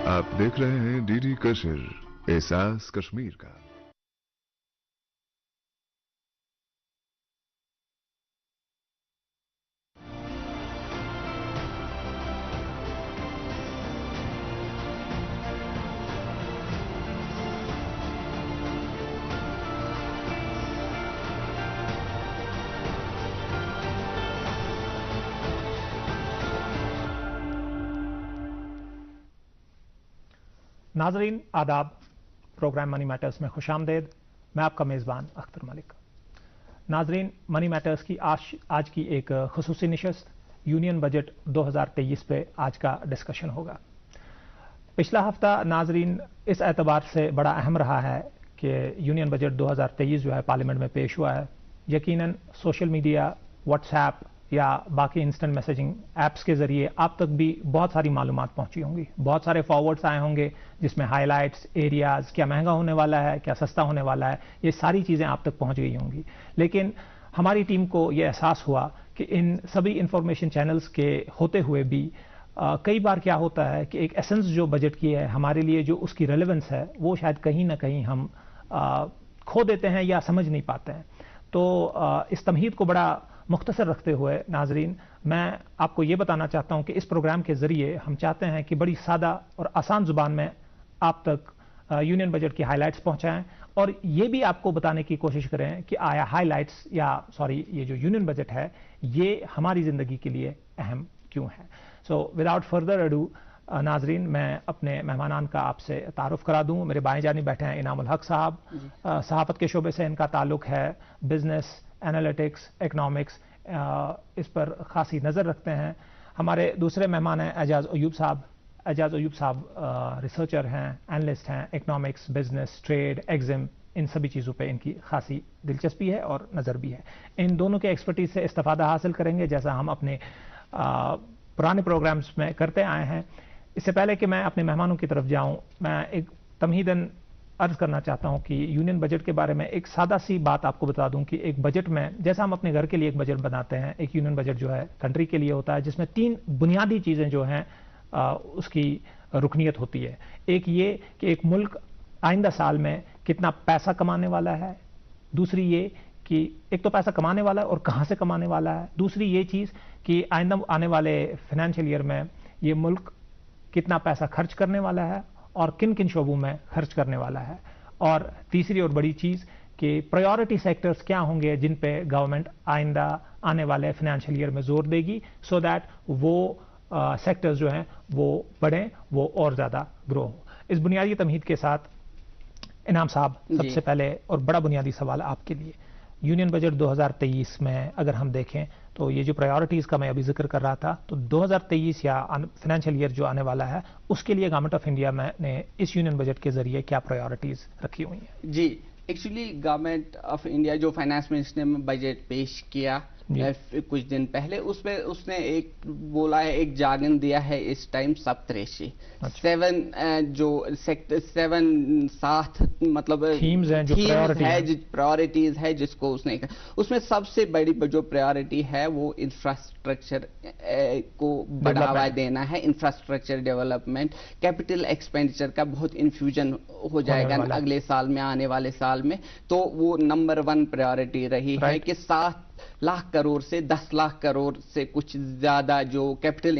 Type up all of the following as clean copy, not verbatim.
आप देख रहे हैं डीडी कश्मीर, एहसास कश्मीर का। नाजरीन आदाब, प्रोग्राम मनी मैटर्स में खुशामदेद। मैं आपका मेज़बान अख्तर मलिक। नाजरीन, मनी मैटर्स की आज की एक खुसूसी निशस्त यूनियन बजट 2023 पे आज का डिस्कशन होगा। पिछला हफ्ता नाजरीन इस एतबार से बड़ा अहम रहा है कि यूनियन बजट 2023 जो है पार्लियामेंट में पेश हुआ है। यकीनन सोशल मीडिया, व्हाट्सएप या बाकी इंस्टेंट मैसेजिंग ऐप्स के जरिए आप तक भी बहुत सारी मालूमात पहुंची होंगी, बहुत सारे फॉरवर्ड्स आए होंगे जिसमें हाइलाइट्स, एरियाज, क्या महंगा होने वाला है, क्या सस्ता होने वाला है, ये सारी चीज़ें आप तक पहुंच गई होंगी। लेकिन हमारी टीम को ये एहसास हुआ कि इन सभी इंफॉर्मेशन चैनल्स के होते हुए भी कई बार क्या होता है कि एक एसेंस जो बजट की है हमारे लिए, जो उसकी रेलेवेंस है, वो शायद कहीं ना कहीं हम खो देते हैं या समझ नहीं पाते हैं। तो इस तमहीद को बड़ा मुख्तसर रखते हुए नाजरीन, मैं आपको ये बताना चाहता हूं कि इस प्रोग्राम के जरिए हम चाहते हैं कि बड़ी सादा और आसान जुबान में आप तक यूनियन बजट की हाइलाइट्स पहुंचाएं और ये भी आपको बताने की कोशिश करें कि आया हाइलाइट्स ये जो यूनियन बजट है ये हमारी जिंदगी के लिए अहम क्यों है। सो विदाउट फर्दर अडू नाजरीन, मैं अपने मेहमानान का आपसे तारुफ करा दूं। मेरे बाएं जानी बैठे हैं इनामुल हक साहब, सहाफत के शोबे से इनका ताल्लुक है, बिजनेस, एनालिटिक्स, इकनॉमिक्स इस पर खासी नज़र रखते हैं। हमारे दूसरे मेहमान हैं एजाज अयूब साहब। एजाज अयूब साहब रिसर्चर हैं, एनालिस्ट हैं, इकनॉमिक्स, बिजनेस, ट्रेड, एग्जिम, इन सभी चीज़ों पे इनकी खासी दिलचस्पी है और नज़र भी है। इन दोनों के एक्सपर्टीज से इस्तिफादा हासिल करेंगे जैसा हम अपने पुराने प्रोग्राम्स में करते आए हैं। इससे पहले कि मैं अपने मेहमानों की तरफ जाऊं, मैं एक तमहीदन अर्ज करना चाहता हूं कि यूनियन बजट के बारे में एक सादा सी बात आपको बता दूं कि एक बजट में, जैसा हम अपने घर के लिए एक बजट बनाते हैं, एक यूनियन बजट जो है कंट्री के लिए होता है, जिसमें 3 बुनियादी चीजें जो हैं उसकी रुकनीत होती है। एक ये कि एक मुल्क आइंदा साल में कितना पैसा कमाने वाला है, दूसरी ये कि एक तो पैसा कमाने वाला है और कहां से कमाने वाला है, दूसरी ये चीज कि आइंदा आने वाले फाइनेंशियल ईयर में ये मुल्क कितना पैसा खर्च करने वाला है और किन किन शोबों में खर्च करने वाला है, और तीसरी और बड़ी चीज कि प्रायोरिटी सेक्टर्स क्या होंगे जिन पे गवर्नमेंट आइंदा आने वाले फाइनेंशियल ईयर में जोर देगी, सो दैट वो सेक्टर्स जो हैं वो बढ़ें, वो और ज्यादा ग्रो हो। इस बुनियादी तमहीद के साथ इनाम साहब, सबसे पहले और बड़ा बुनियादी सवाल आपके लिए, यूनियन बजट 2023 में अगर हम देखें तो ये जो प्रायोरिटीज का मैं अभी जिक्र कर रहा था, तो 2023 या फाइनेंशियल ईयर जो आने वाला है उसके लिए गवर्नमेंट ऑफ इंडिया ने इस यूनियन बजट के जरिए क्या प्रायोरिटीज रखी हुई हैं? जी, एक्चुअली गवर्नमेंट ऑफ इंडिया जो फाइनेंस मिनिस्टर ने बजट पेश किया कुछ दिन पहले, उसमें उसने एक बोला है, एक जार्गन दिया है इस टाइम सप्तऋषि। 7 जो सेक्टर 7 मतलब थीम्स हैं, जो प्रायोरिटीज है जिसको उसमें सबसे बड़ी जो प्रायोरिटी है वो इंफ्रास्ट्रक्चर को बढ़ावा देना है। इंफ्रास्ट्रक्चर डेवलपमेंट, कैपिटल एक्सपेंडिचर का बहुत इन्फ्यूजन हो जाएगा अगले साल में, आने वाले साल में। तो वो नंबर 1 प्रायोरिटी रही है कि 7 लाख करोड़ से 10 लाख करोड़ से कुछ ज्यादा जो कैपिटल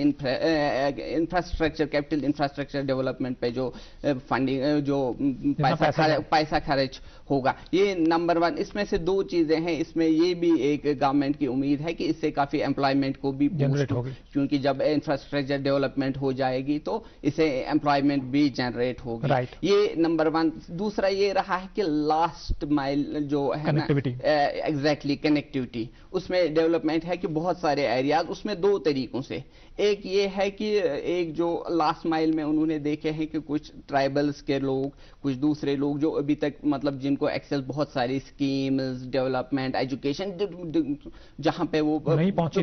इंफ्रास्ट्रक्चर डेवलपमेंट पे जो फंडिंग, जो पैसा खर्च होगा, ये नंबर 1। इसमें से 2 चीजें हैं। इसमें ये भी एक गवर्नमेंट की उम्मीद है कि इससे काफी एम्प्लॉयमेंट को भी जनरेट होगी, क्योंकि जब इंफ्रास्ट्रक्चर डेवलपमेंट हो जाएगी तो इससे एम्प्लॉयमेंट भी जनरेट होगी। ये नंबर 1। दूसरा ये रहा है कि लास्ट माइल जो है ना, एग्जैक्टली कनेक्टिविटी, उसमें डेवलपमेंट है कि बहुत सारे एरियाज, उसमें 2 तरीकों से। एक ये है कि एक जो लास्ट माइल में उन्होंने देखे हैं कि कुछ ट्राइबल्स के लोग, कुछ दूसरे लोग जो अभी तक मतलब जिनको एक्सेस बहुत सारी स्कीम्स, डेवलपमेंट, एजुकेशन जहां पे वो नहीं पहुंचे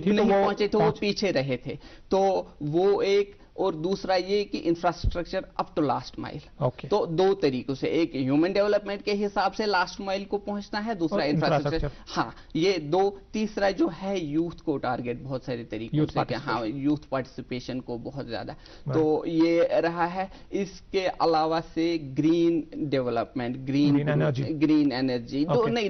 थे, वो पीछे रहे थे। तो वो एक और दूसरा ये कि infrastructure up to last mile. Okay. तो दो तरीकों से, एक ह्यूमन डेवलपमेंट के हिसाब से लास्ट माइल को पहुंचना है, दूसरा इंफ्रास्ट्रक्चर। हाँ, ये दो। तीसरा जो है यूथ को टारगेट बहुत सारे तरीकों से, कि हाँ यूथ पार्टिसिपेशन को बहुत ज्यादा, तो ये रहा है। इसके अलावा से ग्रीन डेवलपमेंट, ग्रीन एनर्जी जो नहीं,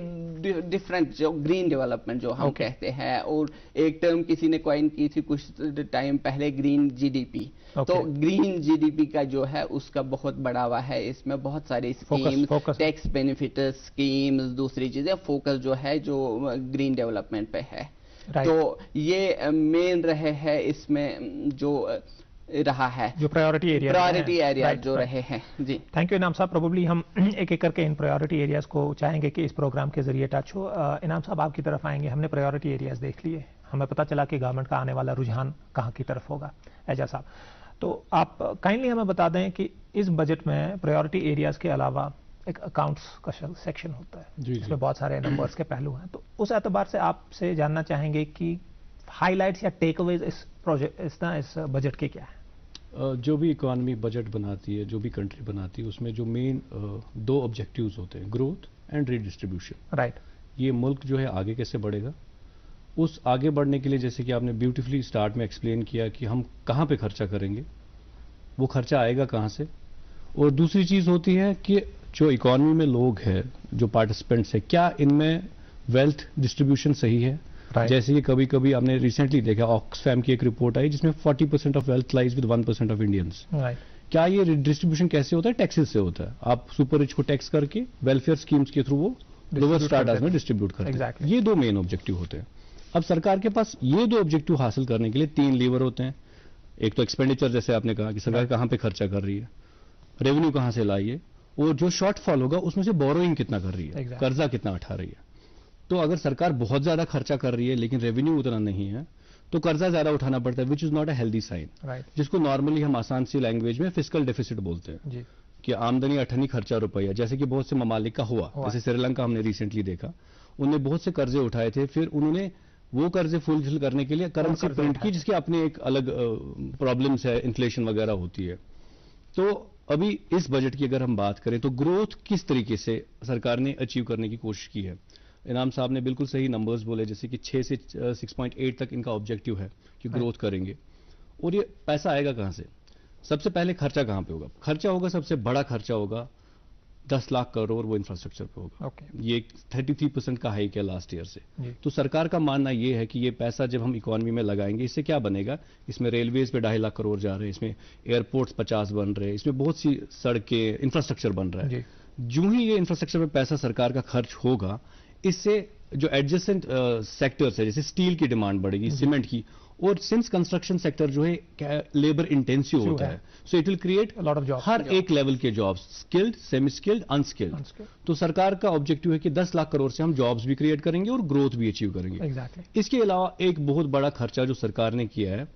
डिफरेंट जो ग्रीन डेवलपमेंट जो हम कहते हैं, और एक टर्म किसी ने कॉइन की थी कुछ टाइम पहले, ग्रीन जीडीपी। तो ग्रीन जीडीपी का जो है उसका बहुत बढ़ावा है, इसमें बहुत सारे स्कीम्स, टैक्स बेनिफिट स्कीम्स, दूसरी चीजें, फोकस जो है जो ग्रीन डेवलपमेंट पे है। तो ये मेन रहे है इसमें जो रहा है, जो प्रायोरिटी एरिया जो रहे हैं। जी, थैंक यू इनाम साहब। प्रोबेबली हम एक एक करके इन प्रायोरिटी एरियाज को चाहेंगे कि इस प्रोग्राम के जरिए टच हो। इनाम साहब आपकी तरफ आएंगे। हमने प्रायोरिटी एरियाज देख लिए, हमें पता चला कि गवर्नमेंट का आने वाला रुझान कहाँ की तरफ होगा। एजाज साहब, तो आप काइंडली हमें बता दें कि इस बजट में प्रायोरिटी एरियाज के अलावा एक अकाउंट्स का सेक्शन होता है जिसमें बहुत सारे नंबर्स के पहलू हैं, तो उस एतबार से आपसे जानना चाहेंगे कि हाइलाइट्स या टेकअवेज इस बजट के क्या है? जो भी इकोनॉमी बजट बनाती है, जो भी कंट्री बनाती है, उसमें जो मेन दो ऑब्जेक्टिव्स होते हैं, ग्रोथ एंड रीडिस्ट्रीब्यूशन। राइट। ये मुल्क जो है आगे कैसे बढ़ेगा, उस आगे बढ़ने के लिए जैसे कि आपने ब्यूटीफुली स्टार्ट में एक्सप्लेन किया कि हम कहाँ पे खर्चा करेंगे, वो खर्चा आएगा कहाँ से। और दूसरी चीज होती है कि जो इकोनॉमी में लोग हैं, जो पार्टिसिपेंट्स हैं, क्या इनमें वेल्थ डिस्ट्रीब्यूशन सही है। जैसे कि कभी कभी आपने रिसेंटली देखा, ऑक्सफैम की एक रिपोर्ट आई जिसमें 40% of wealth lies with 1% of Indians. क्या ये डिस्ट्रीब्यूशन कैसे होता है? टैक्सेस से होता है। आप सुपर रिच को टैक्स करके वेलफेयर स्कीम्स के थ्रू वो लोअर स्ट्राटास में डिस्ट्रीब्यूट करते हैं। ये दो मेन ऑब्जेक्टिव होते हैं। अब सरकार के पास ये दो ऑब्जेक्टिव हासिल करने के लिए 3 लीवर होते हैं। एक तो एक्सपेंडिचर, जैसे आपने कहा कि सरकार कहां पे खर्चा कर रही है, रेवेन्यू कहां से लाई है, और जो शॉर्टफॉल होगा उसमें से बोरोइंग कितना कर रही है, कर्जा कितना उठा रही है। तो अगर सरकार बहुत ज्यादा खर्चा कर रही है लेकिन रेवेन्यू उतना नहीं है, तो कर्जा ज्यादा उठाना पड़ता है, which is not a healthy sign, जिसको नॉर्मली हम आसान सी लैंग्वेज में फिस्कल डेफिसिट बोलते हैं कि आमदनी अठनी खर्चा रुपया। जैसे कि बहुत से ममालिक का हुआ, जैसे श्रीलंका हमने रिसेंटली देखा, उन्होंने बहुत से कर्जे उठाए थे, फिर उन्होंने वो कर्जे फुलफिल करने के लिए करेंसी प्रिंट की, जिसकी अपनी एक अलग प्रॉब्लम्स है, इन्फ्लेशन वगैरह होती है। तो अभी इस बजट की अगर हम बात करें तो ग्रोथ किस तरीके से सरकार ने अचीव करने की कोशिश की है। इनाम साहब ने बिल्कुल सही नंबर्स बोले, जैसे कि 6 से 6.8 तक इनका ऑब्जेक्टिव है कि ग्रोथ करेंगे। और ये पैसा आएगा कहां से? सबसे पहले खर्चा कहां पे होगा? खर्चा होगा, सबसे बड़ा खर्चा होगा 10 लाख करोड़, वो इंफ्रास्ट्रक्चर पे होगा। ये 33% का हाइक है लास्ट ईयर से। तो सरकार का मानना ये है कि ये पैसा जब हम इकोनॉमी में लगाएंगे, इससे क्या बनेगा? इसमें रेलवेज पे 2.5 लाख करोड़ जा रहे हैं, इसमें एयरपोर्ट्स 50 बन रहे हैं, इसमें बहुत सी सड़कें, इंफ्रास्ट्रक्चर बन रहा है। जो ही ये इंफ्रास्ट्रक्चर पे पैसा सरकार का खर्च होगा, इससे जो एडजेसेंट सेक्टर्स है, जैसे स्टील की डिमांड बढ़ेगी, सीमेंट की, और सिंस कंस्ट्रक्शन सेक्टर जो है लेबर इंटेंसिव होता है, so it will create lot of jobs, हर एक लेवल के jobs, skilled, semi skilled, unskilled. तो सरकार का ऑब्जेक्टिव है कि 10 लाख करोड़ से हम जॉब्स भी क्रिएट करेंगे और ग्रोथ भी अचीव करेंगे। इसके अलावा एक बहुत बड़ा खर्चा जो सरकार ने किया है,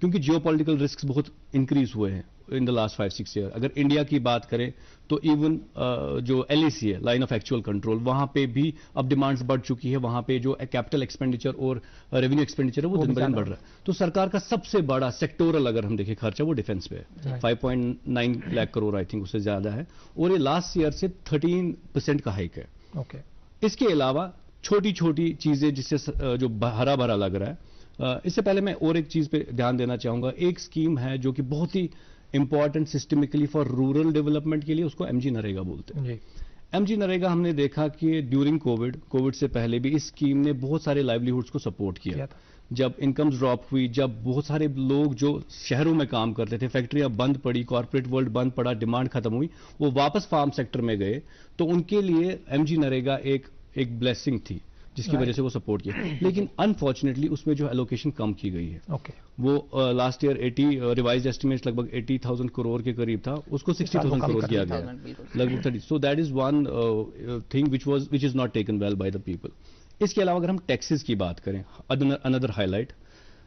क्योंकि जियोपॉलिटिकल रिस्क बहुत इंक्रीज हुए हैं इन द लास्ट 5-6 ईयर। अगर इंडिया की बात करें तो इवन जो LAC है, लाइन ऑफ एक्चुअल कंट्रोल, वहां पे भी अब डिमांड्स बढ़ चुकी है। वहां पे जो कैपिटल एक्सपेंडिचर और रेवेन्यू एक्सपेंडिचर है वो दिन ब दिन बढ़ रहा है। तो सरकार का सबसे बड़ा सेक्टोरल अगर हम देखें खर्चा, वो डिफेंस पे है, 5.9 लाख करोड़, आई थिंक उससे ज्यादा है, और ये लास्ट ईयर से 13% का हाइक है। इसके अलावा छोटी छोटी चीजें जिससे जो हरा भरा लग रहा है। इससे पहले मैं और एक चीज पे ध्यान देना चाहूंगा। एक स्कीम है जो कि बहुत ही important systemically for rural development के लिए, उसको MG नरेगा बोलते हैं। MG नरेगा हमने देखा कि ड्यूरिंग कोविड से पहले भी इस स्कीम ने बहुत सारे लाइवलीहुड्स को सपोर्ट किया। जब इनकम्स ड्रॉप हुई, जब बहुत सारे लोग जो शहरों में काम करते थे, फैक्ट्रियां बंद पड़ी, कॉर्पोरेट वर्ल्ड बंद पड़ा, डिमांड खत्म हुई, वो वापस फार्म सेक्टर में गए, तो उनके लिए MG नरेगा एक ब्लेसिंग थी, जिसकी वजह से वो सपोर्ट किया। लेकिन अनफॉर्चुनेटली उसमें जो एलोकेशन कम की गई है, वो लास्ट ईयर 80 रिवाइज एस्टिमेट्स लगभग 80,000 करोड़ के करीब था, उसको 60,000 करोड़ किया गया लगभग 30। So that is one thing which is not taken well by the people. इसके अलावा अगर हम टैक्सेस की बात करें, अनदर हाईलाइट,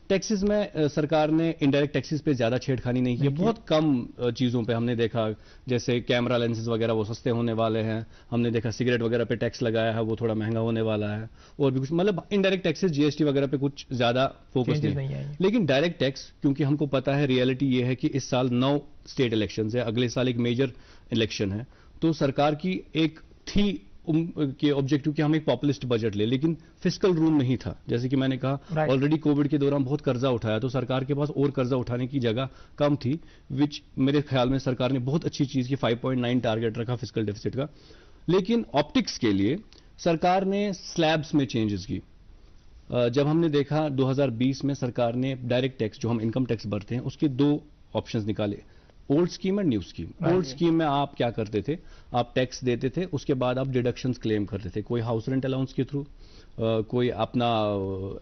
टैक्सेस में सरकार ने इनडायरेक्ट टैक्सेस पे ज्यादा छेड़खानी नहीं की, बहुत कम चीजों पे हमने देखा, जैसे कैमरा लेंसेज वगैरह वो सस्ते होने वाले हैं, हमने देखा सिगरेट वगैरह पे टैक्स लगाया है वो थोड़ा महंगा होने वाला है, और भी कुछ मतलब इनडायरेक्ट टैक्सेस जीएसटी वगैरह पे कुछ ज्यादा फोकस नहीं है। लेकिन डायरेक्ट टैक्स, क्योंकि हमको पता है रियलिटी ये है कि इस साल 9 स्टेट इलेक्शन है, अगले साल एक मेजर इलेक्शन है, तो सरकार की एक थी के ऑब्जेक्टिव कि हम एक पॉपुलिस्ट बजट ले, लेकिन फिस्कल रूम नहीं था। जैसे कि मैंने कहा ऑलरेडी कोविड के दौरान बहुत कर्जा उठाया, तो सरकार के पास और कर्जा उठाने की जगह कम थी, विच मेरे ख्याल में सरकार ने बहुत अच्छी चीज की 5.9 टारगेट रखा फिस्कल डेफिसिट का। लेकिन ऑप्टिक्स के लिए सरकार ने स्लैब्स में चेंजेस की। जब हमने देखा 2020 में सरकार ने डायरेक्ट टैक्स जो हम इनकम टैक्स भरते हैं उसके 2 ऑप्शंस निकाले, ओल्ड स्कीम और न्यू स्कीम। ओल्ड स्कीम में आप क्या करते थे, आप टैक्स देते थे, उसके बाद आप डिडक्शंस क्लेम करते थे, कोई हाउस रेंट अलाउंस के थ्रू, कोई अपना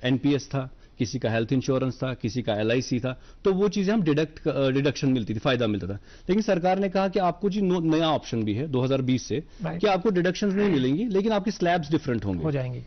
एनपीएस था, किसी का हेल्थ इंश्योरेंस था, किसी का एलआईसी था, तो वो चीजें हम डिडक्शन मिलती थी, फायदा मिलता था। लेकिन सरकार ने कहा कि आपको जी नया ऑप्शन भी है 2020 से कि आपको डिडक्शंस नहीं मिलेंगी, लेकिन आपके स्लैब्स डिफरेंट होंगे, हो जाएंगे।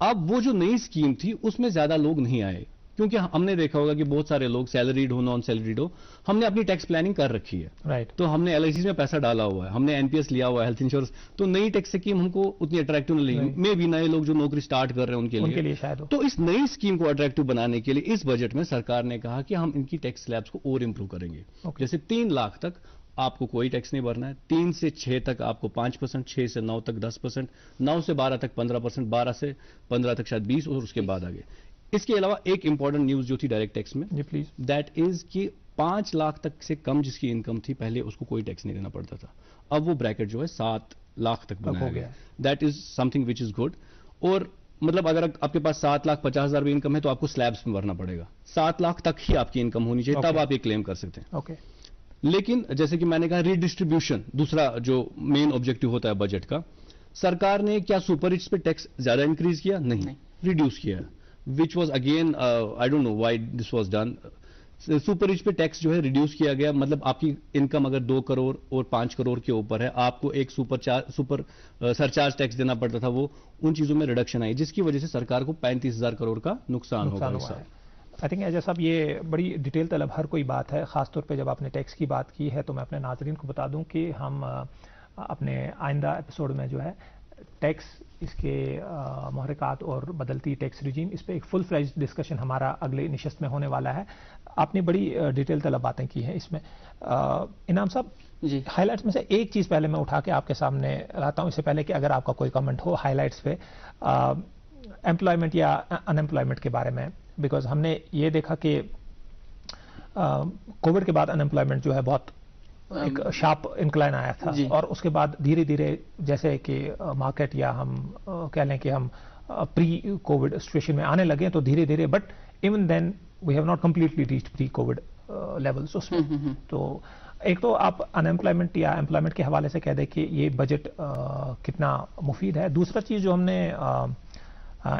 अब वो जो नई स्कीम थी उसमें ज्यादा लोग नहीं आए, क्योंकि हमने देखा होगा कि बहुत सारे लोग सैलरीड हो नॉन सैलरीड हो, हमने अपनी टैक्स प्लानिंग कर रखी है, राइट, तो हमने एलआईसी में पैसा डाला हुआ है, हमने एनपीएस लिया हुआ है, हेल्थ इंश्योरेंस, तो नई टैक्स स्कीम हमको उतनी अट्रैक्टिव नहीं लगी। मे भी नए लोग जो नौकरी स्टार्ट कर रहे हैं उनके लिए शायद हो। तो इस नई स्कीम को अट्रैक्टिव बनाने के लिए इस बजट में सरकार ने कहा कि हम इनकी टैक्स स्लैब्स को और इंप्रूव करेंगे। जैसे 3 लाख तक आपको कोई टैक्स नहीं भरना है, 3 से 6 तक आपको 5%, 6 से 9 तक 10%, 9 से 12 तक 15%, 12 से 15 तक शायद 20, और उसके बाद आगे। इसके अलावा एक इंपॉर्टेंट न्यूज जो थी डायरेक्ट टैक्स में, जी प्लीज, दैट इज कि 5 लाख तक से कम जिसकी इनकम थी पहले उसको कोई टैक्स नहीं देना पड़ता था, अब वो ब्रैकेट जो है 7 लाख तक बनाया गया। That is something which is good. और मतलब अगर आपके पास 7,50,000 भी इनकम है तो आपको स्लैब्स में भरना पड़ेगा, 7 लाख तक ही आपकी इनकम होनी चाहिए, तब आप ये क्लेम कर सकते हैं। लेकिन जैसे कि मैंने कहा रीडिस्ट्रीब्यूशन दूसरा जो मेन ऑब्जेक्टिव होता है बजट का, सरकार ने क्या सुपर रिच पे टैक्स ज्यादा इंक्रीज किया? नहीं, रिड्यूस किया, which was again I don't know why this was done. Super rich पे टैक्स जो है रिड्यूस किया गया, मतलब आपकी इनकम अगर 2 करोड़ और 5 करोड़ के ऊपर है, आपको एक सुपर सरचार्ज टैक्स देना पड़ता था, वो उन चीजों में रिडक्शन आई, जिसकी वजह से सरकार को 35,000 करोड़ का नुकसान होगा इस साल। आई थिंक एजाज साहब ये बड़ी डिटेल तलब हर कोई बात है, खासतौर पे जब आपने टैक्स की बात की है, तो मैं अपने नाजरीन को बता दूं कि हम अपने आइंदा एपिसोड में जो है टैक्स, इसके महरकात और बदलती टैक्स रिजीम, इस पर एक फुल फ्लेज डिस्कशन हमारा अगले निशस्त में होने वाला है। आपने बड़ी डिटेल तलब बातें की हैं इसमें। इनाम साहब जी, हाइलाइट्स में से एक चीज़ पहले मैं उठा के आपके सामने लाता हूँ, इससे पहले कि अगर आपका कोई कमेंट हो हाइलाइट्स पे एम्प्लॉयमेंट या अनएम्प्लॉयमेंट के बारे में, बिकॉज हमने ये देखा कि कोविड के बाद अनएम्प्लॉयमेंट जो है बहुत एक शार्प इंक्लाइन आया था, और उसके बाद धीरे धीरे जैसे कि मार्केट या हम कह लें कि हम प्री कोविड सिचुएशन में आने लगे, तो धीरे धीरे, but even then we have not completely reached pre COVID levels उसमें। तो एक तो आप अनएम्प्लॉयमेंट या एम्प्लॉयमेंट के हवाले से कह दें कि ये बजट कितना मुफीद है। दूसरा चीज़ जो हमने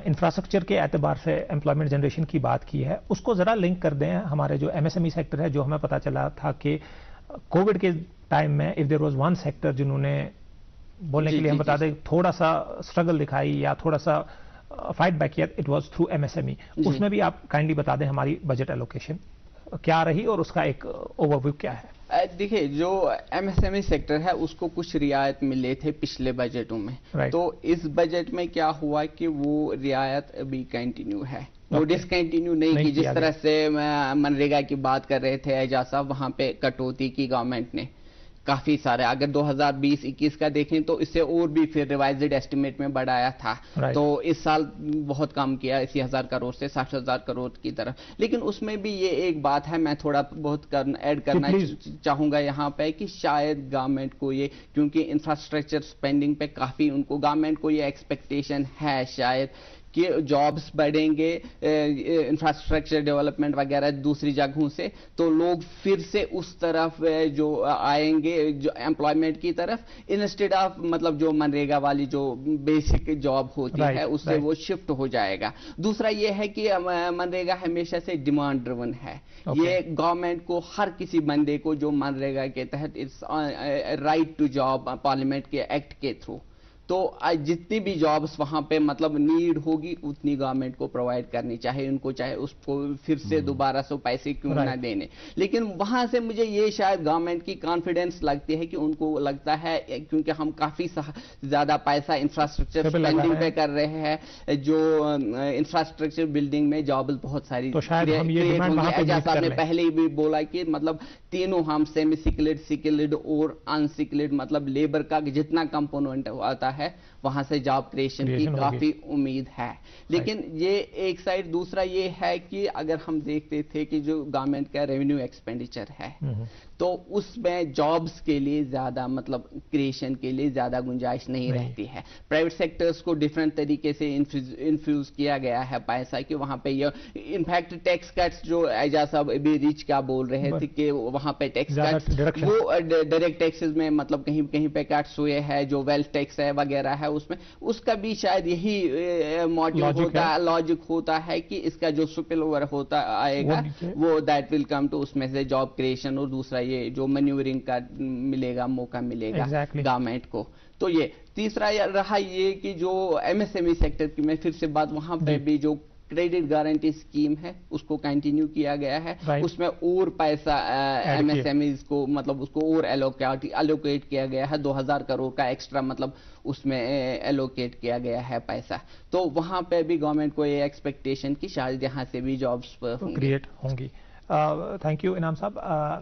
इंफ्रास्ट्रक्चर के एतबार से एम्प्लॉयमेंट जनरेशन की बात की है, उसको ज़रा लिंक कर दें हमारे जो एमएसएमई सेक्टर है, जो हमें पता चला था कि कोविड के टाइम में if there was one sector जिन्होंने बोलने के लिए हम बता दें थोड़ा सा स्ट्रगल दिखाई या थोड़ा सा फाइट बैक किया, इट वाज थ्रू एमएसएमई। उसमें भी आप काइंडली बता दें हमारी बजट एलोकेशन क्या रही और उसका एक ओवरव्यू क्या है। देखिए, जो एमएसएमई सेक्टर है उसको कुछ रियायत मिले थे पिछले बजटों में, तो इस बजट में क्या हुआ कि वो रियायत अभी कंटिन्यू है, वो डिसकंटिन्यू नहीं की। जिस तरह से मनरेगा की बात कर रहे थे एजाज साहब, वहां पे कटौती की गवर्नमेंट ने काफी सारे, अगर 2020-21 का देखें तो इससे और भी फिर रिवाइज्ड एस्टिमेट में बढ़ाया था, तो इस साल बहुत कम किया 80,000 करोड़ से 60,000 करोड़ की तरफ। लेकिन उसमें भी ये एक बात है, मैं थोड़ा बहुत ऐड करना चाहूंगा यहाँ पे, कि शायद गवर्नमेंट को ये, क्योंकि इंफ्रास्ट्रक्चर स्पेंडिंग पे काफी उनको गवर्नमेंट को ये एक्सपेक्टेशन है शायद कि जॉब्स बढ़ेंगे, इंफ्रास्ट्रक्चर डेवलपमेंट वगैरह दूसरी जगहों से, तो लोग फिर से उस तरफ जो आएंगे, जो एम्प्लॉयमेंट की तरफ, इंस्टेड ऑफ मतलब जो मनरेगा वाली जो बेसिक जॉब होती है उससे वो शिफ्ट हो जाएगा। दूसरा ये है कि मनरेगा हमेशा से डिमांड ड्रिवन है। ये गवर्नमेंट को हर किसी बंदे को जो मनरेगा के तहत it's right to job, parliament के एक्ट के थ्रू तो जितनी भी जॉब्स वहां पे मतलब नीड होगी उतनी गवर्नमेंट को प्रोवाइड करनी चाहिए उनको, चाहे उसको फिर से दोबारा से पैसे क्यों ना देने। लेकिन वहां से मुझे ये शायद गवर्नमेंट की कॉन्फिडेंस लगती है कि उनको लगता है क्योंकि हम काफी ज्यादा पैसा इंफ्रास्ट्रक्चर स्पेंडिंग पे कर रहे हैं, जो इंफ्रास्ट्रक्चर बिल्डिंग में जॉब्स बहुत सारी तो शायद हम ये डिमांड वहां पे एजाज साहब ने पहले ही भी बोला कि मतलब तीनों हम सेमी स्किल्ड, स्किल्ड और अनस्किल्ड मतलब लेबर का जितना कंपोनेंट आता है वहां से जॉब क्रिएशन की काफी उम्मीद है। लेकिन ये एक साइड, दूसरा ये है कि अगर हम देखते थे कि जो गवर्नमेंट का रेवेन्यू एक्सपेंडिचर है तो उसमें जॉब्स के लिए ज्यादा मतलब क्रिएशन के लिए ज्यादा गुंजाइश नहीं रहती है। प्राइवेट सेक्टर्स को डिफरेंट तरीके से इन्फ्यूज किया गया है पैसा कि वहां पे ये इनफैक्ट टैक्स कट्स जो एजाज साहब अभी रीच क्या बोल रहे थे कि वहां पे टैक्स कट्स वो डायरेक्ट टैक्सेस में मतलब कहीं कहीं पे कट्स हुए हैं, जो वेल्थ टैक्स है वगैरह है उसमें, उसका भी शायद यही मोटिव होता है, लॉजिक होता है कि इसका जो स्पिल ओवर होता आएगा वो दैट विल कम टू उसमें से जॉब क्रिएशन और दूसरा ये जो मैन्यूवरिंग का मिलेगा, मौका मिलेगा गवर्नमेंट को। तो ये तीसरा रहा ये कि जो एमएसएमई सेक्टर की मैं फिर से बात, वहां पे भी जो क्रेडिट गारंटी स्कीम है उसको कंटिन्यू किया गया है, उसमें और पैसा एमएसएमईज को मतलब उसको और एलोकेट किया गया है, 2000 करोड़ का एक्स्ट्रा मतलब उसमें एलोकेट किया गया है पैसा। तो वहां पे भी गवर्नमेंट को ये एक्सपेक्टेशन की शायद यहाँ से भी जॉब्स क्रिएट होंगी। थैंक यू इनाम साहब।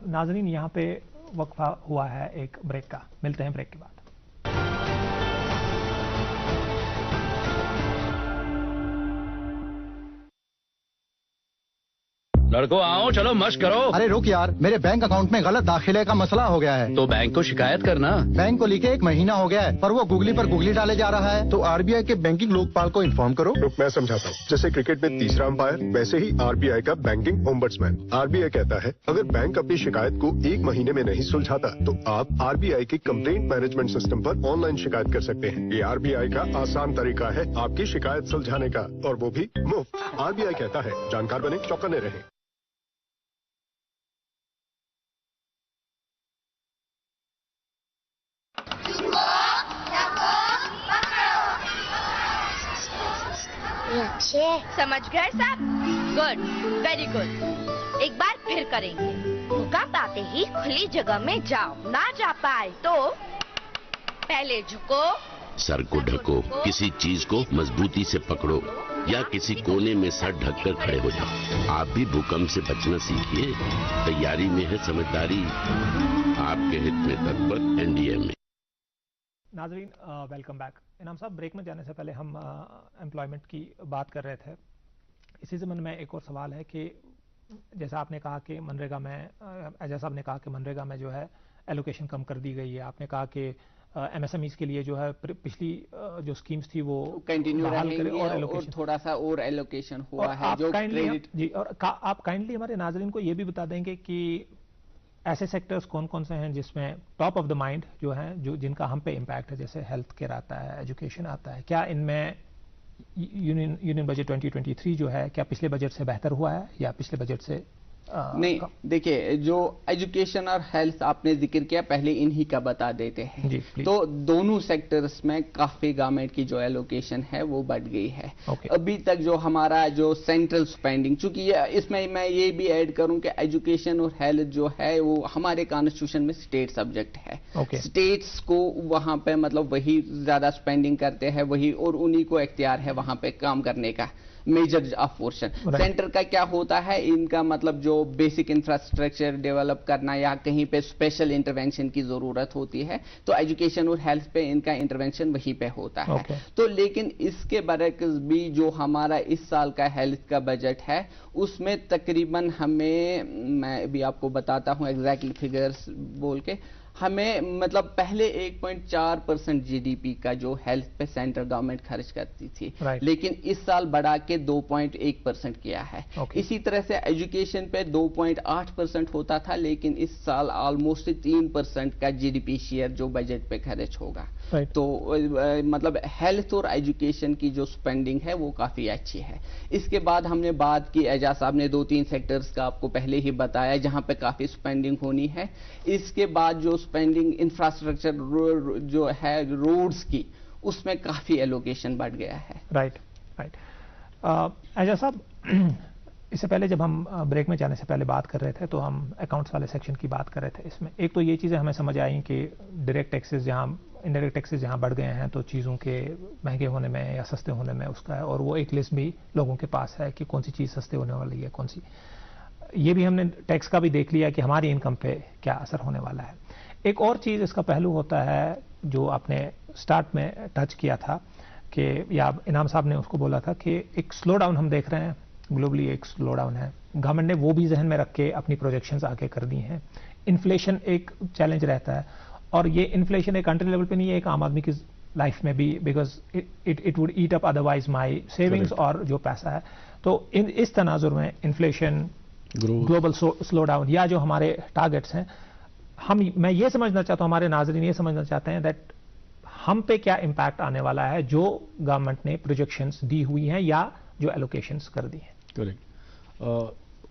नाजरीन, यहाँ पे वक्फा हुआ है एक ब्रेक का, मिलते हैं ब्रेक के बाद। लड़को आओ, चलो मश्क करो। अरे रुक यार, मेरे बैंक अकाउंट में गलत दाखिले का मसला हो गया है। तो बैंक को शिकायत करना। बैंक को लिखे 1 महीना हो गया है पर वो गुगली पर गुगली डाले जा रहा है। तो आरबीआई के बैंकिंग लोकपाल को इन्फॉर्म करो। रुक, मैं समझाता हूँ। जैसे क्रिकेट में तीसरा अंपायर, वैसे ही आरबीआई का बैंकिंग ओम्बड्समैन। आरबीआई कहता है अगर बैंक अपनी शिकायत को 1 महीने में नहीं सुलझाता तो आप आरबीआई के कंप्लेंट मैनेजमेंट सिस्टम पर ऑनलाइन शिकायत कर सकते हैं। ये आरबीआई का आसान तरीका है आपकी शिकायत सुलझाने का, और वो भी मुफ्त। आरबीआई कहता है जानकार बने, चौकन्ने रहें। अच्छे समझ गए सब? Good, very good. एक बार फिर करेंगे। भूकंप आते ही खुली जगह में जाओ, ना जा पाए तो पहले झुको, सर को ढको, किसी चीज को मजबूती से पकड़ो या किसी कोने में सर ढककर खड़े हो जाओ। आप भी भूकंप से बचना सीखिए। तैयारी में है समझदारी। आपके हित में तत्पर एनडीए में। नाजरीन, वेलकम बैक। इनाम साहब, ब्रेक में जाने से पहले हम एम्प्लॉयमेंट की बात कर रहे थे। इसी ज़मन में एक और सवाल है कि जैसा आपने कहा कि मनरेगा में, एजाज साहब ने कहा कि मनरेगा में जो है एलोकेशन कम कर दी गई है। आपने कहा कि एमएसएमईज के लिए जो है पिछली जो स्कीम्स थी वो कंटिन्यू रहेंगी और थोड़ा सा और एलोकेशन हुआ है जो क्रेडिट जी। और आप काइंडली हमारे नाजरीन को ये भी बता देंगे कि ऐसे सेक्टर्स कौन कौन से हैं जिसमें टॉप ऑफ द माइंड जो हैं, जो जिनका हम पे इम्पैक्ट है, जैसे हेल्थ केयर आता है, एजुकेशन आता है। क्या इनमें यूनियन बजट 2023 जो है क्या पिछले बजट से बेहतर हुआ है या पिछले बजट से नहीं? देखिए, जो एजुकेशन और हेल्थ आपने जिक्र किया, पहले इन्हीं का बता देते हैं। तो दोनों सेक्टर्स में काफी गवर्नमेंट की जो एलोकेशन है वो बढ़ गई है। अभी तक जो हमारा जो सेंट्रल स्पेंडिंग, चूंकि इसमें मैं ये भी ऐड करूं कि एजुकेशन और हेल्थ जो है वो हमारे कॉन्स्टिट्यूशन में स्टेट सब्जेक्ट है। स्टेट्स को वहां पे मतलब वही ज्यादा स्पेंडिंग करते हैं, वही और उन्हीं को इख्तियार है वहां पे काम करने का, मेजर ऑफ पोर्शन। सेंटर का क्या होता है, इनका मतलब जो बेसिक इंफ्रास्ट्रक्चर डेवलप करना या कहीं पे स्पेशल इंटरवेंशन की जरूरत होती है तो एजुकेशन और हेल्थ पे इनका इंटरवेंशन वहीं पे होता है। तो लेकिन इसके बरक्स भी जो हमारा इस साल का हेल्थ का बजट है उसमें तकरीबन हमें, मैं भी आपको बताता हूं एग्जैक्टली फिगर्स बोल के, हमें मतलब पहले 1.4% जीडीपी का जो हेल्थ पे सेंट्रल गवर्नमेंट खर्च करती थी, लेकिन इस साल बढ़ा के 2.1% किया है। इसी तरह से एजुकेशन पे 2.8% होता था, लेकिन इस साल ऑलमोस्ट 3% का जीडीपी शेयर जो बजट पे खर्च होगा। तो मतलब हेल्थ और एजुकेशन की जो स्पेंडिंग है वो काफी अच्छी है। इसके बाद हमने बात की, एजाज साहब ने 2-3 सेक्टर्स का आपको पहले ही बताया जहां पे काफी स्पेंडिंग होनी है। इसके बाद जो स्पेंडिंग इंफ्रास्ट्रक्चर जो है रोड्स की, उसमें काफी एलोकेशन बढ़ गया है। राइट। एजाज साहब, इससे पहले जब हम ब्रेक में जाने से पहले बात कर रहे थे तो हम अकाउंट्स वाले सेक्शन की बात कर रहे थे। इसमें एक तो ये चीज़ें हमें समझ आई कि डायरेक्ट टैक्सेस जहाँ, इनडायरेक्ट टैक्सेस जहाँ बढ़ गए हैं तो चीज़ों के महंगे होने में या सस्ते होने में उसका है, और वो एक लिस्ट भी लोगों के पास है कि कौन सी चीज़ सस्ते होने वाली है, कौन सी। ये भी हमने टैक्स का भी देख लिया कि हमारी इनकम पे क्या असर होने वाला है। एक और चीज़ इसका पहलू होता है जो आपने स्टार्ट में टच किया था कि, या इनाम साहब ने उसको बोला था कि एक स्लो डाउन हम देख रहे हैं ग्लोबली, एक स्लो डाउन है। गवर्नमेंट ने वो भी जहन में रख के अपनी प्रोजेक्शंस आगे कर दी हैं। इन्फ्लेशन एक चैलेंज रहता है, और ये इन्फ्लेशन एक कंट्री लेवल पे नहीं है, एक आम आदमी की लाइफ में भी, because it would eat up otherwise my savings और जो पैसा है। तो इस तनाजुर में इन्फ्लेशन, ग्लोबल स्लो डाउन या जो हमारे टारगेट्स हैं, मैं ये समझना चाहता हूँ, हमारे नाज़रीन ये समझना चाहते हैं दैट हम पे क्या इम्पैक्ट आने वाला है जो गवर्नमेंट ने प्रोजेक्शंस दी हुई हैं या जो एलोकेशंस कर दी हैं। करेक्ट।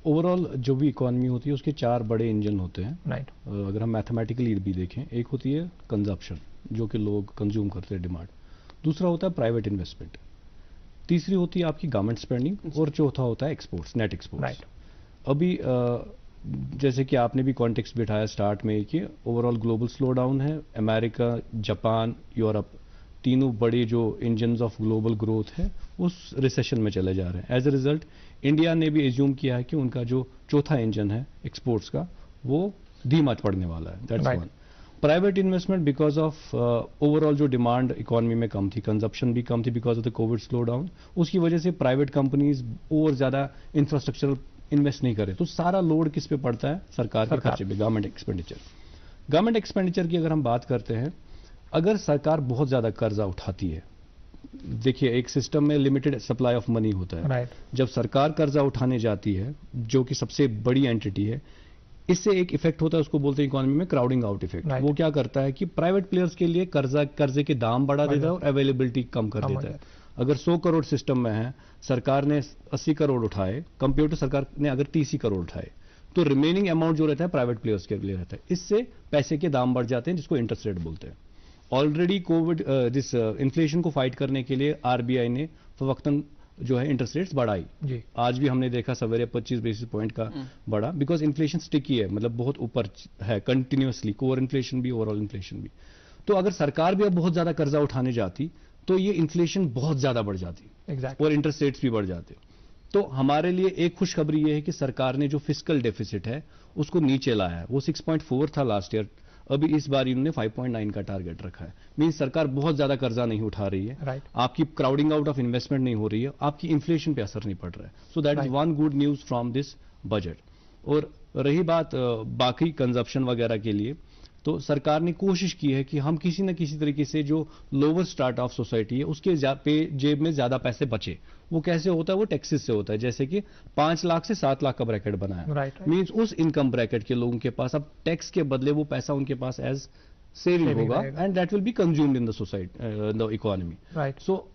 ओवरऑल जो भी इकोनॉमी होती है उसके 4 बड़े इंजन होते हैं। राइट। अगर हम मैथमेटिकली भी देखें, एक होती है कंजप्शन जो कि लोग कंज्यूम करते हैं, डिमांड। दूसरा होता है प्राइवेट इन्वेस्टमेंट। तीसरी होती है आपकी गवर्नमेंट स्पेंडिंग, और चौथा होता है एक्सपोर्ट्स, नेट एक्सपोर्ट्स। राइट। अभी जैसे कि आपने भी कॉन्टेक्स्ट बिठाया स्टार्ट में कि ओवरऑल ग्लोबल स्लो डाउन है, अमेरिका, जापान, यूरोप, तीनों बड़े जो इंजन्स ऑफ ग्लोबल ग्रोथ है उस रिसेशन में चले जा रहे हैं। एज ए रिजल्ट इंडिया ने भी एज्यूम किया है कि उनका जो चौथा इंजन है एक्सपोर्ट्स का वो धीमा पड़ने वाला है। That's one. Private investment because of overall जो डिमांड इकोनॉमी में कम थी, कंजप्शन भी कम थी because of the Covid slow down, उसकी वजह से प्राइवेट कंपनीज और ज्यादा इंफ्रास्ट्रक्चरल इन्वेस्ट नहीं करे, तो सारा लोड किस पे पड़ता है? सरकार के खर्चे पे, गवर्नमेंट एक्सपेंडिचर। गवर्नमेंट एक्सपेंडिचर की अगर हम बात करते हैं, अगर सरकार बहुत ज्यादा कर्जा उठाती है, देखिए एक सिस्टम में लिमिटेड सप्लाई ऑफ मनी होता है। राइट। जब सरकार कर्जा उठाने जाती है, जो कि सबसे बड़ी एंटिटी है, इससे एक इफेक्ट होता है, उसको बोलते हैं इकोनॉमी में क्राउडिंग आउट इफेक्ट। वो क्या करता है कि प्राइवेट प्लेयर्स के लिए कर्जे के दाम बढ़ा देता है और अवेलेबिलिटी कम कर देता है। अगर 100 करोड़ सिस्टम में है, सरकार ने 80 करोड़ उठाए, कंपेयर टू सरकार ने अगर 30 करोड़ उठाए, तो रिमेनिंग अमाउंट जो रहता है प्राइवेट प्लेयर्स के लिए रहता है। इससे पैसे के दाम बढ़ जाते हैं, जिसको इंटरेस्ट रेट बोलते हैं। ऑलरेडी कोविड इन्फ्लेशन को फाइट करने के लिए आरबीआई ने फवक्तन जो है इंटरेस्ट रेट्स बढ़ाई जी। आज भी हमने देखा सवेरे 25 बेसिस पॉइंट का बढ़ा, बिकॉज इन्फ्लेशन स्टिकी है, मतलब बहुत ऊपर है कंटिन्यूअसली, कोर इन्फ्लेशन भी, ओवरऑल इन्फ्लेशन भी। तो अगर सरकार भी अब बहुत ज्यादा कर्जा उठाने जाती तो ये इन्फ्लेशन बहुत ज्यादा बढ़ जाती और इंटरेस्ट रेट्स भी बढ़ जाते। तो हमारे लिए एक खुशखबरी ये है कि सरकार ने जो फिस्कल डेफिसिट है उसको नीचे लाया है। वो 6.4 था लास्ट ईयर, अभी इस बार इन्होंने 5.9 का टारगेट रखा है। मींस सरकार बहुत ज्यादा कर्जा नहीं उठा रही है, आपकी क्राउडिंग आउट ऑफ इन्वेस्टमेंट नहीं हो रही है, आपकी इन्फ्लेशन पे असर नहीं पड़ रहा है। So that is one good news from this budget. और रही बात बाकी कंजप्शन वगैरह के लिए, तो सरकार ने कोशिश की है कि हम किसी न किसी तरीके से जो लोअर स्टार्ट ऑफ सोसाइटी है उसके जेब में ज्यादा पैसे बचे। वो कैसे होता है? वो टैक्सेस से होता है। जैसे कि 5 लाख से 7 लाख का ब्रैकेट बनाया, मींस उस इनकम ब्रैकेट के लोगों के पास अब टैक्स के बदले वो पैसा उनके पास एज सेविंग होगा, and that will be consumed in the society, the economy. So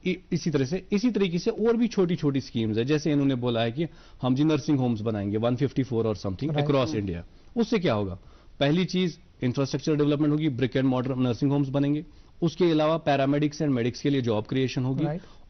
इसी तरीके से और भी छोटी छोटी स्कीम्स है। जैसे इन्होंने बोला है कि हम जी नर्सिंग होम्स बनाएंगे 154 और समथिंग अक्रॉस इंडिया। उससे क्या होगा? पहली चीज इंफ्रास्ट्रक्चर डेवलपमेंट होगी, brick and modern nursing homes बनेंगे। उसके अलावा पैरामेडिक्स एंड मेडिक्स के लिए जॉब क्रिएशन होगी।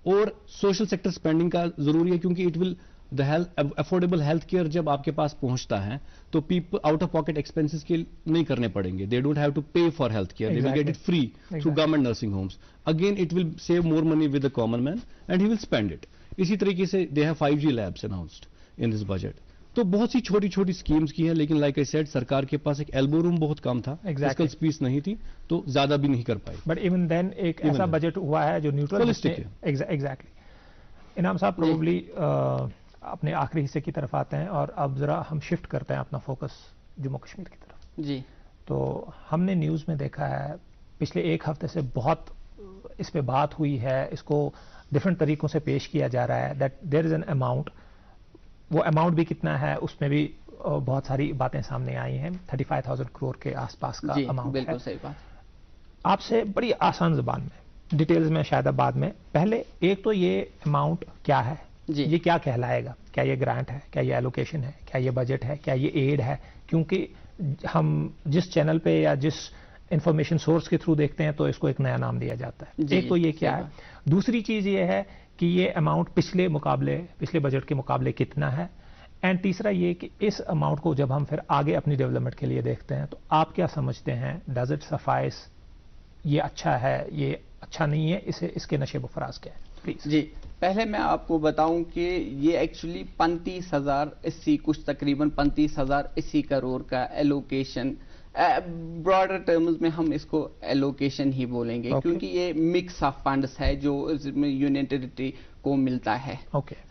और सोशल सेक्टर स्पेंडिंग का जरूरी है, क्योंकि it will the health affordable health care जब आपके पास पहुंचता है तो people out of pocket expenses के नहीं करने पड़ेंगे। दे डोंट हैव टू पे for health care, they will get it free through government nursing homes. Again it will save more money with the common man and he will spend it. इसी तरीके से they have 5G labs announced in this budget. तो बहुत सी छोटी छोटी schemes की है, लेकिन लाइक आई सेड सरकार के पास एक एल्बो रूम बहुत कम था, फिस्कल स्पेस नहीं थी, तो ज्यादा भी नहीं कर पाई। बट इवन देन एक ऐसा बजट हुआ है जो न्यूट्रल है। एग्जैक्टली। इनाम साहब प्रोबेबली अपने आखिरी हिस्से की तरफ आते हैं और अब जरा हम शिफ्ट करते हैं अपना फोकस जम्मू कश्मीर की तरफ। जी। तो हमने न्यूज़ में देखा है पिछले एक हफ्ते से बहुत इस पे बात हुई है, इसको डिफरेंट तरीकों से पेश किया जा रहा है that there is an amount. वो अमाउंट भी कितना है उसमें भी बहुत सारी बातें सामने आई हैं। 35,000 करोड़ के आसपास का अमाउंट है। बिल्कुल सही बात। आपसे बड़ी आसान जुबान में, डिटेल्स में शायद बाद में, पहले एक तो ये अमाउंट क्या है, ये क्या कहलाएगा? क्या ये ग्रांट है, क्या ये एलोकेशन है, क्या ये बजट है, क्या ये एड है? क्योंकि हम जिस चैनल पे या जिस इंफॉर्मेशन सोर्स के थ्रू देखते हैं तो इसको एक नया नाम दिया जाता है। एक तो ये क्या है, दूसरी चीज ये है कि ये अमाउंट पिछले बजट के मुकाबले कितना है, एंड तीसरा ये कि इस अमाउंट को जब हम फिर आगे अपनी डेवलपमेंट के लिए देखते हैं तो आप क्या समझते हैं, डज इट सफाइस, ये अच्छा है, ये अच्छा नहीं है, इसके नशे फराज क्या है प्लीज? जी, पहले मैं आपको बताऊं कि ये एक्चुअली 35,080 कुछ तकरीबन 35,080 करोड़ का एलोकेशन, ब्रॉडर टर्म्स में हम इसको एलोकेशन ही बोलेंगे, क्योंकि ये मिक्स ऑफ फंड्स है जो यूनियन टेरिटरी को मिलता है।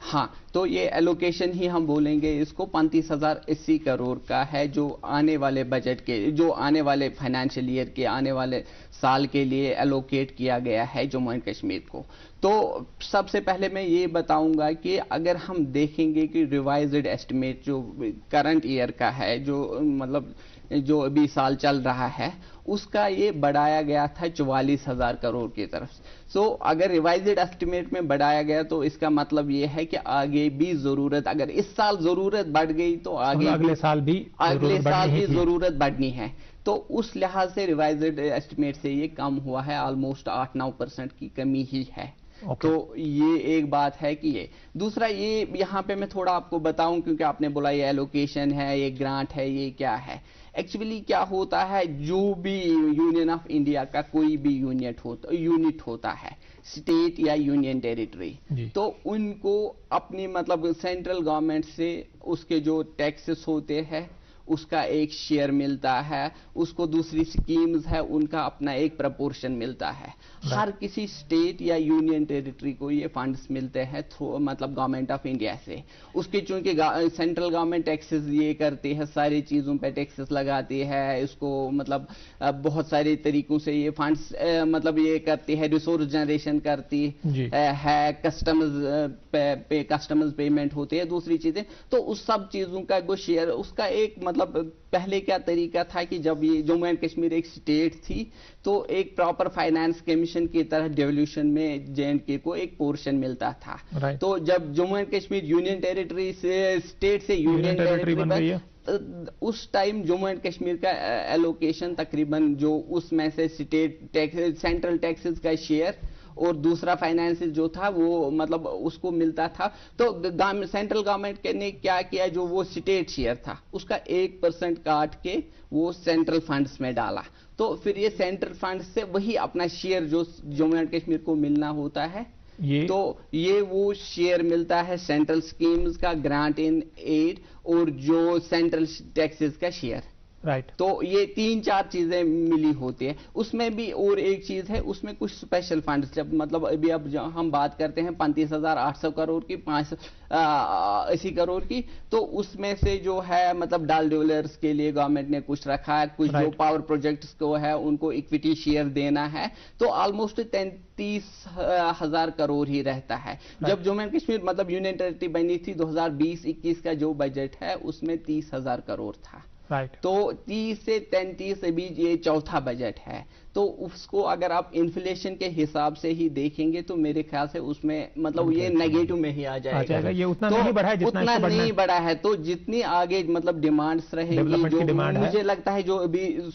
हाँ, तो ये एलोकेशन ही हम बोलेंगे इसको। 35,080 करोड़ का है जो आने वाले बजट के, जो आने वाले फाइनेंशियल ईयर के, आने वाले साल के लिए एलोकेट किया गया है जम्मू एंड कश्मीर को। तो सबसे पहले मैं ये बताऊंगा कि अगर हम देखेंगे कि रिवाइज्ड एस्टिमेट जो करंट ईयर का है, जो मतलब जो अभी साल चल रहा है, उसका ये बढ़ाया गया था 44,000 करोड़ की तरफ। सो अगर रिवाइज्ड एस्टिमेट में बढ़ाया गया तो इसका मतलब ये है कि आगे भी जरूरत, अगर इस साल जरूरत बढ़ गई तो आगे अगले साल भी जरूरत बढ़नी है। तो उस लिहाज से रिवाइज्ड एस्टिमेट से ये कम हुआ है, ऑलमोस्ट 8-9% की कमी ही है। तो ये एक बात है कि ये दूसरा, ये यहाँ पे मैं थोड़ा आपको बताऊं, क्योंकि आपने बोला ये एलोकेशन है, ये ग्रांट है, ये क्या है। एक्चुअली क्या होता है, जो भी यूनियन ऑफ इंडिया का कोई भी यूनिट होता है, स्टेट या यूनियन टेरिटरी, तो उनको अपनी मतलब सेंट्रल गवर्नमेंट से उसके जो टैक्सेस होते हैं उसका एक शेयर मिलता है, उसको दूसरी स्कीम्स है उनका अपना एक प्रपोर्शन मिलता है। हर किसी स्टेट या यूनियन टेरिटरी को ये फंड्स मिलते हैं थ्रू मतलब गवर्नमेंट ऑफ इंडिया से। उसके चूंकि सेंट्रल गवर्नमेंट टैक्सेस ये करती है, सारी चीजों पे टैक्सेस लगाती है, इसको मतलब बहुत सारे तरीकों से ये फंड्स मतलब ये करती है, रिसोर्स जनरेशन करती है, कस्टमर्स पेमेंट होती है, दूसरी चीजें। तो उस सब चीजों का जो शेयर, उसका एक मतलब पहले क्या तरीका था कि जब ये जम्मू एंड कश्मीर एक स्टेट थी तो एक प्रॉपर फाइनेंस कमीशन की तरह डेवोल्यूशन में जे&के को एक पोर्शन मिलता था। तो जब Jammu and Kashmir union territory से स्टेट से यूनियन टेरिटरी बन गई है, उस टाइम जम्मू एंड कश्मीर का एलोकेशन तकरीबन जो उसमें से स्टेट टैक्स, सेंट्रल टैक्सेस का शेयर और दूसरा फाइनेंस जो था वो मतलब उसको मिलता था। तो सेंट्रल गवर्नमेंट ने क्या किया, जो वो स्टेट शेयर था उसका 1% काट के वो सेंट्रल फंड्स में डाला। तो फिर ये सेंट्रल फंड्स से वही अपना शेयर जो जम्मू एंड कश्मीर को मिलना होता है, तो ये वो शेयर मिलता है सेंट्रल स्कीम्स का, ग्रांट इन एड और जो सेंट्रल टैक्सेस का शेयर। तो ये 3-4 चीजें मिली होती है। उसमें भी और एक चीज है, उसमें कुछ स्पेशल फंड्स, जब मतलब अभी अब हम बात करते हैं 35,800 करोड़ की, 580 करोड़ की, तो उसमें से जो है मतलब डाल डीलर्स के लिए गवर्नमेंट ने कुछ रखा है, कुछ जो पावर प्रोजेक्ट्स को है उनको इक्विटी शेयर देना है, तो ऑलमोस्ट 33,000 करोड़ ही रहता है। जब जम्मू एंड कश्मीर मतलब यूनियन टेरिटरी बनी थी 2020-21 का जो बजट है उसमें 30,000 करोड़ था। तो 30 से 33 के बीच ये चौथा बजट है। तो उसको अगर आप इन्फ्लेशन के हिसाब से ही देखेंगे तो मेरे ख्याल से उसमें मतलब ये नेगेटिव में ही आ जाएगा। ये उतना नहीं बढ़ा है जितना उतना नहीं बढ़ा है। तो जितनी आगे मतलब डिमांड्स रहेंगी, जो मुझे लगता है जो अभी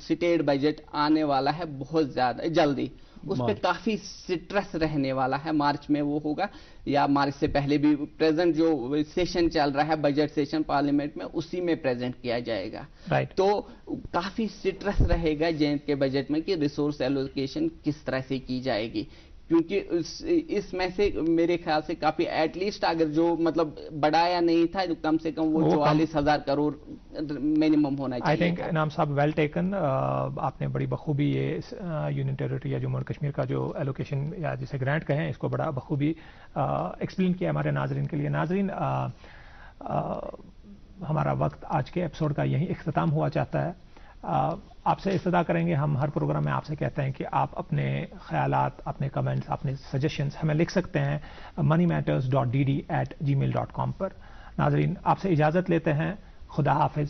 स्टेट बजट आने वाला है बहुत ज्यादा जल्दी, उस पर काफी स्ट्रेस रहने वाला है। मार्च में वो होगा या मार्च से पहले भी, प्रेजेंट जो सेशन चल रहा है बजट सेशन पार्लियामेंट में, उसी में प्रेजेंट किया जाएगा। तो काफी स्ट्रेस रहेगा जे&के बजट में कि रिसोर्स एलोकेशन किस तरह से की जाएगी, क्योंकि इसमें से मेरे ख्याल से काफी एटलीस्ट अगर जो मतलब बढ़ाया नहीं था तो कम से कम वो 44,000 करोड़ मिनिमम होना चाहिए। आई थिंक इनाम साहब वेल टेकन, आपने बड़ी बखूबी ये यूनियन टेरिटरी या जम्मू एंड कश्मीर का जो एलोकेशन या जिसे ग्रांट कहें, इसको बड़ा बखूबी एक्सप्लेन किया हमारे नाजरीन के लिए। नाजरीन, हमारा वक्त आज के एपिसोड का यही इख्तिताम हुआ चाहता है। आपसे इस्तदा करेंगे, हम हर प्रोग्राम में आपसे कहते हैं कि आप अपने ख्यालात, अपने कमेंट्स, अपने सजेशंस हमें लिख सकते हैं moneymatters.dd@gmail.com पर। नाजरीन, आपसे इजाज़त लेते हैं। खुदा हाफिज़।